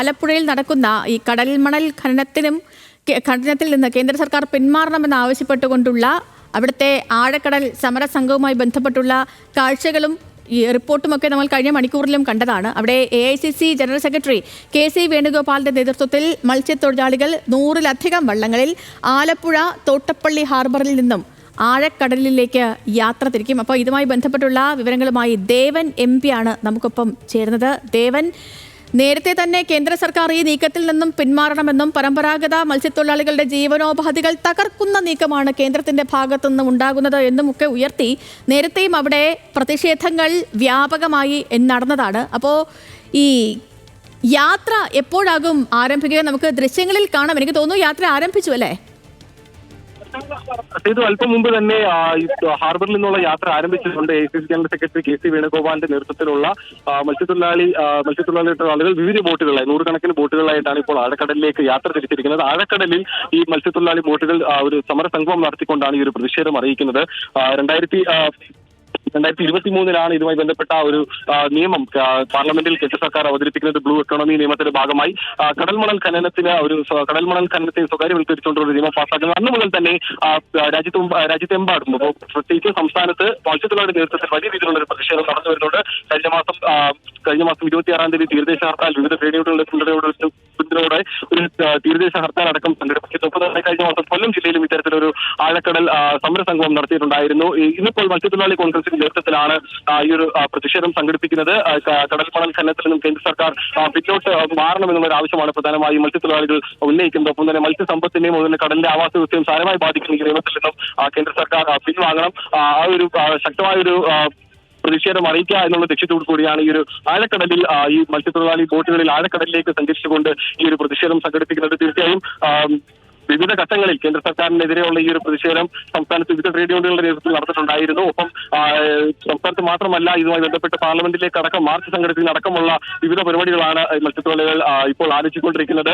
ആലപ്പുഴയിൽ നടക്കുന്ന ഈ കടൽമണൽ ഖനനത്തിൽ നിന്ന് കേന്ദ്ര സർക്കാർ പിന്മാറണമെന്ന് ആവശ്യപ്പെട്ടുകൊണ്ടുള്ള അവിടുത്തെ ആഴക്കടൽ സമരസംഘവുമായി ബന്ധപ്പെട്ടുള്ള കാഴ്ചകളും ഈ റിപ്പോർട്ടുമൊക്കെ നമ്മൾ കഴിഞ്ഞ മണിക്കൂറിലും കണ്ടതാണ്. അവിടെ AICC ജനറൽ സെക്രട്ടറി KC വേണുഗോപാലിന്റെ നേതൃത്വത്തിൽ മത്സ്യത്തൊഴിലാളികൾ 100-ലധികം വള്ളങ്ങളിൽ ആലപ്പുഴ തോട്ടപ്പള്ളി ഹാർബറിൽ നിന്നും ആഴക്കടലിലേക്ക് യാത്ര തിരിക്കും. അപ്പോൾ ഇതുമായി ബന്ധപ്പെട്ടുള്ള വിവരങ്ങളുമായി ദേവൻ MP ആണ് നമുക്കൊപ്പം ചേരുന്നത്. ദേവൻ, നേരത്തെ തന്നെ കേന്ദ്ര സർക്കാർ ഈ നീക്കത്തിൽ നിന്നും പിന്മാറണമെന്നും പരമ്പരാഗത മത്സ്യത്തൊഴിലാളികളുടെ ജീവനോപാധികൾ തകർക്കുന്ന നീക്കമാണ് കേന്ദ്രത്തിന്റെ ഭാഗത്തു നിന്നും ഉണ്ടാകുന്നത് എന്നുമൊക്കെ ഉയർത്തി നേരത്തെയും അവിടെ പ്രതിഷേധങ്ങൾ വ്യാപകമായി നടന്നതാണ്. അപ്പോൾ ഈ യാത്ര എപ്പോഴാകും ആരംഭിക്കുക? നമുക്ക് ദൃശ്യങ്ങളിൽ കാണാം. എനിക്ക് തോന്നുന്നു യാത്ര ആരംഭിച്ചു അല്ലേ? അല്പം മുമ്പ് തന്നെ ഹാർബറിൽ നിന്നുള്ള യാത്ര ആരംഭിച്ചിട്ടുണ്ട്. AICC ജനറൽ സെക്രട്ടറി KC വേണുഗോപാലിന്റെ നേതൃത്വത്തിലുള്ള മത്സ്യത്തൊഴിലാളികളുടെ ആളുകൾ വിവിധ ബോട്ടുകളായി 100-കണക്കിന് ബോട്ടുകളായിട്ടാണ് ഇപ്പോൾ ആഴക്കടലിലേക്ക് യാത്ര തിരിച്ചിരിക്കുന്നത്. ആഴക്കടലിൽ ഈ മത്സ്യത്തൊഴിലാളി ബോട്ടുകൾ ഒരു സമരസംഗമം നടത്തിക്കൊണ്ടാണ് ഈ ഒരു പ്രതിഷേധം അറിയിക്കുന്നത്. 2023 ഇതുമായി ബന്ധപ്പെട്ട ഒരു നിയമം പാർലമെന്റിൽ കേന്ദ്ര സർക്കാർ അവതരിപ്പിക്കുന്നത്. ബ്ലൂ എക്കോണമി നിയമത്തിന്റെ ഭാഗമായി കടൽമണൽ ഖനനത്തെ സ്വകാര്യവൽക്കരിച്ചുകൊണ്ടുള്ള ഒരു നിയമം പാസ്സാക്കുന്നത്. അന്ന് മുതൽ തന്നെ രാജ്യത്തെമ്പാടും പ്രത്യേകിച്ച് സംസ്ഥാനത്ത് മത്സ്യത്തൊഴിലാളികളുടെ നേതൃത്വത്തിൽ വലിയ രീതിയിലുള്ള ഒരു പ്രതിഷേധം നടന്നു വരുന്നുണ്ട്. കഴിഞ്ഞ മാസം 26-ാം തീയതി തീരദേശ ഹർത്താൽ വിവിധ ട്രേഡ് യൂണിയനുകളുടെ ഒരു തീരദേശ ഹർത്താൽ അടക്കം സംഘടിപ്പിച്ചു. കഴിഞ്ഞ മാസം കൊല്ലം ജില്ലയിലും ഇത്തരത്തിലൊരു ആഴക്കടൽ സമരസംഗമം നടത്തിയിട്ടുണ്ടായിരുന്നു. ഇന്നിപ്പോൾ മത്സ്യത്തൊഴിലാളി കോൺഗ്രസിന്റെ നേതൃത്വത്തിലാണ് ഈ ഒരു പ്രതിഷേധം സംഘടിപ്പിക്കുന്നത്. കടൽമണൽ ഖനനത്തിൽ നിന്നും കേന്ദ്ര സർക്കാർ പിന്നോട്ട് മാറണമെന്നുള്ള ഒരു ആവശ്യമാണ് പ്രധാനമായും മത്സ്യത്തൊഴിലാളികൾ ഉന്നയിക്കുന്നത്. ഒപ്പം തന്നെ മത്സ്യസമ്പത്തിനെയും അതുപോലെ കടലിന്റെ ആവാസ വ്യവസ്ഥയും സാരമായി ബാധിക്കുന്ന ഈ നിയമത്തിൽ നിന്നും കേന്ദ്ര സർക്കാർ പിൻവാങ്ങണം. ആ ഒരു ശക്തമായൊരു പ്രതിഷേധം അറിയിക്കുക എന്നുള്ള ലക്ഷ്യത്തോടു കൂടിയാണ് ഈ ഒരു ആഴക്കടലിൽ ഈ മത്സ്യത്തൊഴിലാളി ബോട്ടുകളിൽ ആഴക്കടലിലേക്ക് സഞ്ചരിച്ചുകൊണ്ട് ഈ ഒരു പ്രതിഷേധം സംഘടിപ്പിക്കുന്നത്. തീർച്ചയായും വിവിധ ഘട്ടങ്ങളിൽ കേന്ദ്ര സർക്കാരിനെതിരെയുള്ള ഈ ഒരു പ്രതിഷേധം സംസ്ഥാനത്ത് വിവിധ ട്രേഡ് യൂണിയനുകളുടെ നേതൃത്വത്തിൽ നടത്തിയിട്ടുണ്ടായിരുന്നു. ഒപ്പം സംസ്ഥാനത്ത് മാത്രമല്ല, ഇതുമായി ബന്ധപ്പെട്ട് പാർലമെന്റിലേക്ക് അടക്കം മാർച്ച് സംഘടിപ്പിക്കുന്ന അടക്കമുള്ള വിവിധ പരിപാടികളാണ് മത്സ്യത്തൊഴിലാളികൾ ഇപ്പോൾ ആലോചിച്ചുകൊണ്ടിരിക്കുന്നത്.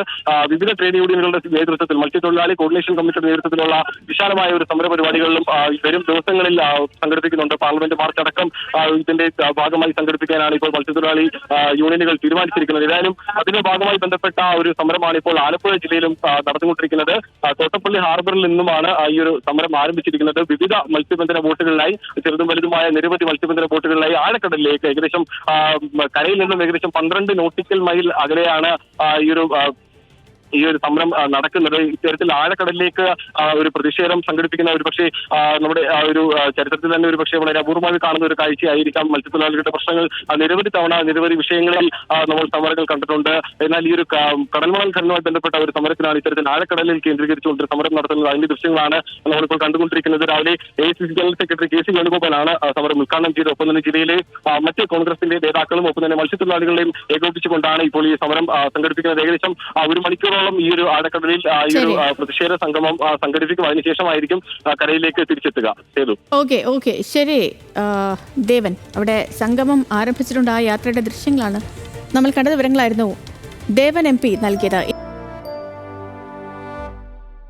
വിവിധ ട്രേഡ് യൂണിയനുകളുടെ നേതൃത്വത്തിൽ മത്സ്യത്തൊഴിലാളി കോർഡിനേഷൻ കമ്മിറ്റിയുടെ നേതൃത്വത്തിലുള്ള വിശാലമായ ഒരു സമര പരിപാടികളിലും വരും ദിവസങ്ങളിൽ സംഘടിപ്പിക്കുന്നുണ്ട്. പാർലമെന്റ് മാർച്ച് അടക്കം ഇതിന്റെ ഭാഗമായി സംഘടിപ്പിക്കാനാണ് ഇപ്പോൾ മത്സ്യത്തൊഴിലാളി യൂണിയനുകൾ തീരുമാനിച്ചിരിക്കുന്നത്. ഏതായാലും അതിന്റെ ഭാഗമായി ബന്ധപ്പെട്ട ഒരു സമരമാണ് ഇപ്പോൾ ആലപ്പുഴ ജില്ലയിലും നടന്നുകൊണ്ടിരിക്കുന്നത്. തോട്ടപ്പള്ളി ഹാർബറിൽ നിന്നുമാണ് ഈ ഒരു സമരം ആരംഭിച്ചിരിക്കുന്നത്. വിവിധ മത്സ്യബന്ധന ബോട്ടുകളിലായി ചെറുതും വലുതുമായ നിരവധി മത്സ്യബന്ധന ബോട്ടുകളിലായി ആഴക്കടലിലേക്ക് ഏകദേശം കരയിൽ നിന്നും ഏകദേശം 12 നോട്ടിക്കൽ മൈൽ അകലെയാണ് ഈ ഒരു സമരം നടക്കുന്നത്. ഇത്തരത്തിൽ ആഴക്കടലിലേക്ക് ഒരു പ്രതിഷേധം സംഘടിപ്പിക്കുന്ന ഒരു പക്ഷേ നമ്മുടെ ഒരു ചരിത്രത്തിൽ തന്നെ ഒരു പക്ഷേ വളരെ അപൂർവമായി കാണുന്ന ഒരു കാഴ്ചയായിരിക്കാം. മത്സ്യത്തൊഴിലാളികളുടെ പ്രശ്നങ്ങൾ നിരവധി തവണ നിരവധി വിഷയങ്ങളിൽ നമ്മൾ സമരങ്ങൾ കണ്ടിട്ടുണ്ട്. എന്നാൽ ഈ ഒരു കടൽമണൽ ഖനനവുമായി ബന്ധപ്പെട്ട ഒരു സമരത്തിലാണ് ഇത്തരത്തിൽ ആഴക്കടലിൽ കേന്ദ്രീകരിച്ചുകൊണ്ട് സമരം നടത്തുന്നത്. അതിന്റെ ദൃശ്യങ്ങളാണ് നമ്മളിപ്പോൾ കണ്ടുകൊണ്ടിരിക്കുന്നത്. രാവിലെ AICC ജനറൽ സെക്രട്ടറി KC വേണുഗോപാലാണ് സമരം ഉദ്ഘാടനം ചെയ്തത്. ഒപ്പം തന്നെ ജില്ലയിലെ മറ്റ് കോൺഗ്രസിന്റെ നേതാക്കളും ഒപ്പം തന്നെ മത്സ്യത്തൊഴിലാളികളെയും ഏകോപിപ്പിച്ചുകൊണ്ടാണ് ഇപ്പോൾ ഈ സമരം സംഘടിപ്പിക്കുന്നത്. ഏകദേശം 1 മണിക്കൂർ ഈ ഒരു ആഴക്കടലിൽ ഈ ഒരു പ്രതിഷേധ സംഗമം സംഘടിപ്പിക്കും. അതിനുശേഷമായിരിക്കും കരയിലേക്ക് തിരിച്ചെത്തുക. ഓക്കെ ശരി ദേവൻ, അവിടെ സംഗമം ആരംഭിച്ചിട്ടുണ്ട്. ആ യാത്രയുടെ ദൃശ്യങ്ങളാണ് നമ്മൾ കണ്ട വിവരങ്ങളായിരുന്നു ദേവൻ MP നൽകിയത്.